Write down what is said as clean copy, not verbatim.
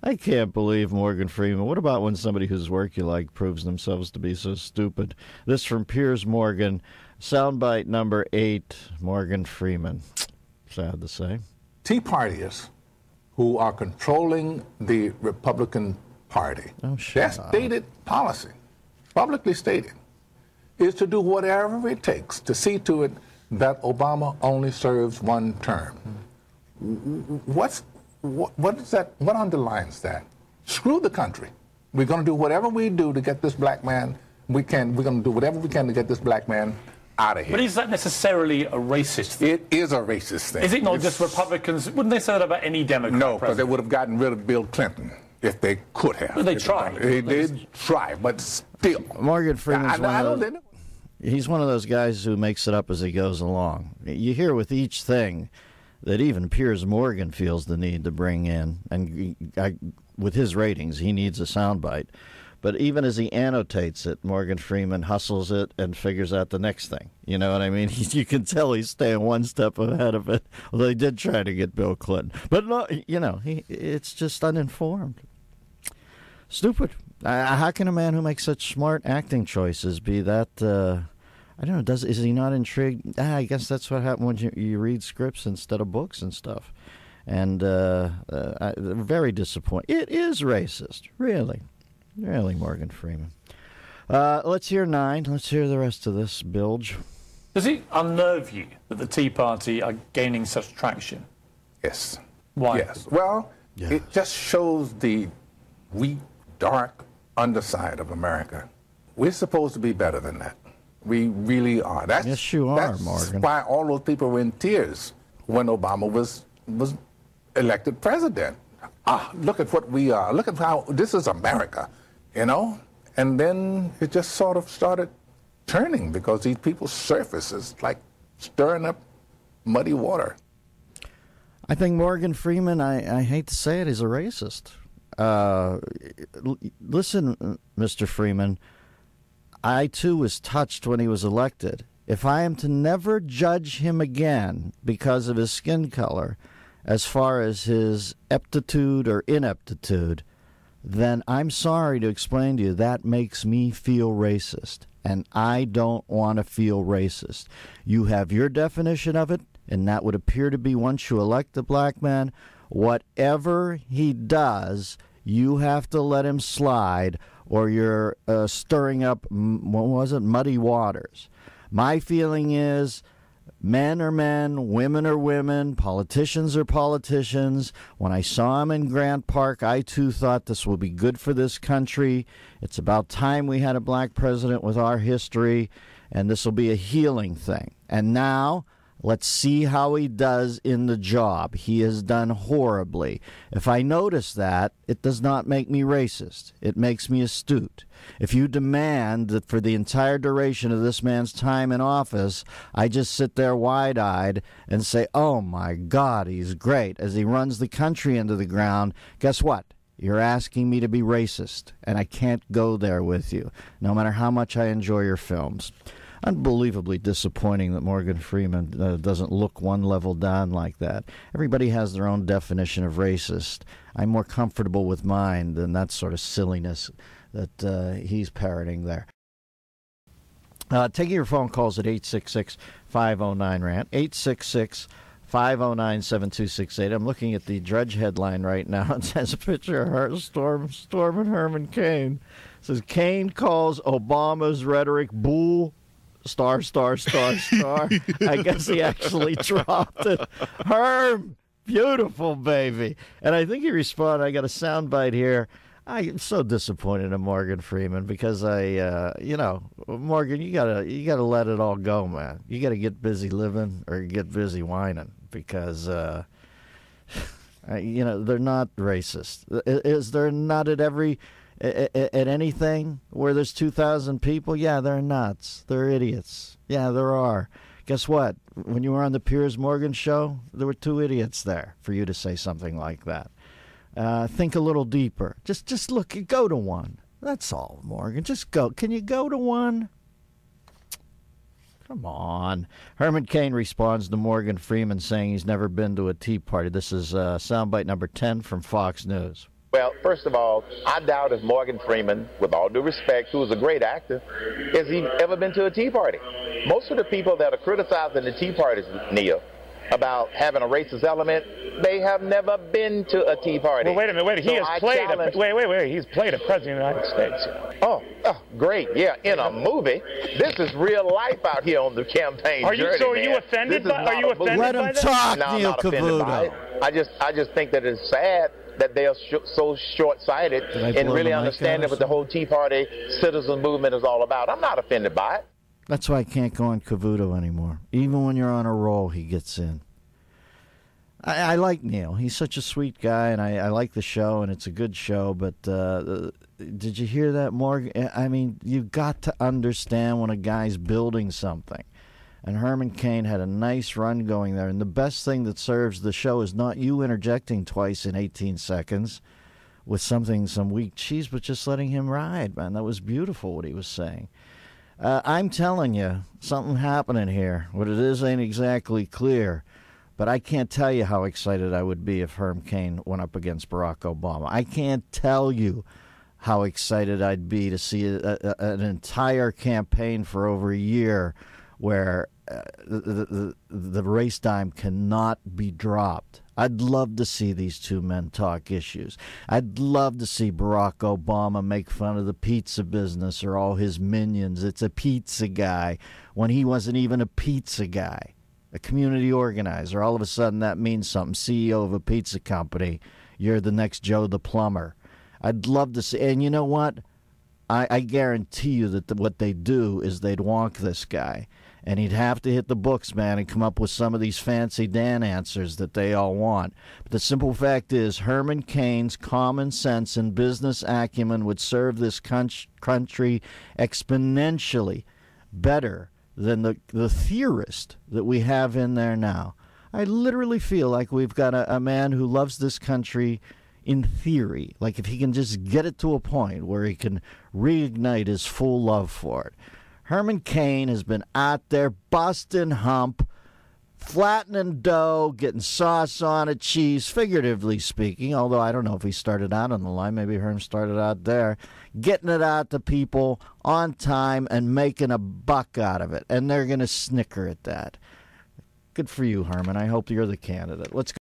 I can't believe Morgan Freeman. What about when somebody whose work you like proves themselves to be so stupid? This from Piers Morgan, soundbite number 8, Morgan Freeman. Sad to say. Tea Partiers who are controlling the Republican Party, their stated policy, publicly stated, is to do whatever it takes to see to it that Obama only serves one term. What is that? What underlines that? Screw the country. We're going to do whatever we do to get this black man. We're going to do whatever we can to get this black man out of here. But is that necessarily a racist thing? It is a racist thing. Is it not just Republicans? Wouldn't they say that about any Democrat No, because they president? would have gotten rid of Bill Clinton if they could have. Well, they tried. They did try, but still. Morgan Freeman's he's one of those guys who makes it up as he goes along. You hear with each thing that even Piers Morgan feels the need to bring in, and with his ratings, he needs a soundbite. But even as he annotates it, Morgan Freeman hustles it and figures out the next thing. You know what I mean? You can tell he's staying one step ahead of it, although he did try to get Bill Clinton. But, no, it's just uninformed. Stupid. How can a man who makes such smart acting choices be that, I don't know, is he not intrigued? I guess that's what happens when you read scripts instead of books and stuff. And very disappointed. It is racist, really. Really, Morgan Freeman. Let's hear 9. Let's hear the rest of this bilge. Does it unnerve you that the Tea Party are gaining such traction? Yes. Why? Yes. Well, it just shows the weak, dark underside of America. We're supposed to be better than that. We really are. Yes, you are, Morgan. That's why all those people were in tears when Obama was elected president. Look at what we are. Look at how this is America, And then it just sort of started turning because these people's surface is like stirring up muddy water. I think Morgan Freeman, I hate to say it, is a racist. Listen, Mr. Freeman, I too was touched when he was elected. If I am to never judge him again because of his skin color, as far as his aptitude or ineptitude, then I'm sorry to explain to you that makes me feel racist, and I don't want to feel racist. You have your definition of it, and that would appear to be once you elect a black man, whatever he does, you have to let him slide, or you're stirring up, muddy waters. My feeling is men are men, women are women, politicians are politicians. When I saw him in Grant Park, I too thought this will be good for this country. It's about time we had a black president with our history, and this will be a healing thing. And now, let's see how he does in the job. He has done horribly. If I notice that, it does not make me racist. It makes me astute. If you demand that for the entire duration of this man's time in office, I just sit there wide-eyed and say, oh, my God, he's great, as he runs the country into the ground, guess what? You're asking me to be racist, and I can't go there with you, no matter how much I enjoy your films. Unbelievably disappointing that Morgan Freeman doesn't look one level down like that. Everybody has their own definition of racist. I'm more comfortable with mine than that sort of silliness that he's parroting there. Taking your phone calls at 866-509-RANT, 866-509-7268. I'm looking at the Drudge headline right now. It says a picture of her, Storm and Herman Cain. It says, Cain calls Obama's rhetoric bull. Star. I guess he actually dropped it. Herm, beautiful baby. And I think he responded, I got a soundbite here. I am so disappointed in Morgan Freeman because Morgan, you gotta let it all go, man. You gotta get busy living or get busy whining because, they're not racist. Is there not at anything where there's 2,000 people? Yeah, they're nuts. They're idiots. Yeah, there are. Guess what? When you were on the Piers Morgan show, there were 2 idiots there for you to say something like that. Think a little deeper. Just look. Go to one. That's all, Morgan. Just go. Can you go to one? Come on. Herman Cain responds to Morgan Freeman saying he's never been to a tea party. This is soundbite number 10 from Fox News. Well, first of all, I doubt if Morgan Freeman, with all due respect, who is a great actor, has he ever been to a Tea Party. Most of the people that are criticizing the Tea Parties, Neil, about having a racist element, they have never been to a Tea Party. Well, wait a minute. He's played a president of the United States. Oh, great. Yeah, in a movie. This is real life out here on the campaign journey. So are you offended by that? Let him talk, Neil Cavuto. I just think that it's sad that they are so short-sighted in really understanding what the whole Tea Party citizen movement is all about. I'm not offended by it. That's why I can't go on Cavuto anymore. Even when you're on a roll, he gets in. I like Neil. He's such a sweet guy, and I like the show, and it's a good show. But did you hear that, Morgan? I mean, you've got to understand when a guy's building something. And Herman Cain had a nice run going there. And the best thing that serves the show is not you interjecting twice in 18 seconds with some weak cheese, but just letting him ride, man. That was beautiful what he was saying. I'm telling you, something happening here. What it is ain't exactly clear, but I can't tell you how excited I would be if Herman Cain went up against Barack Obama. I can't tell you how excited I'd be to see an entire campaign for over a year where the race dime cannot be dropped. I'd love to see these two men talk issues. I'd love to see Barack Obama make fun of the pizza business or all his minions. It's a pizza guy when he wasn't even a pizza guy. A community organizer. All of a sudden that means something. CEO of a pizza company. You're the next Joe the plumber. I'd love to see. And you know what? I guarantee you that what they do is they'd wonk this guy. And he'd have to hit the books, man, and come up with some of these fancy Dan answers that they all want. But the simple fact is, Herman Cain's common sense and business acumen would serve this country exponentially better than the theorist that we have in there now. I literally feel like we've got a man who loves this country in theory. Like if he can just get it to a point where he can reignite his full love for it. Herman Cain has been out there busting hump, flattening dough, getting sauce on it, cheese, figuratively speaking, although I don't know if he started out on the line. Maybe Herm started out there, getting it out to people on time and making a buck out of it. And they're going to snicker at that. Good for you, Herman. I hope you're the candidate. Let's go.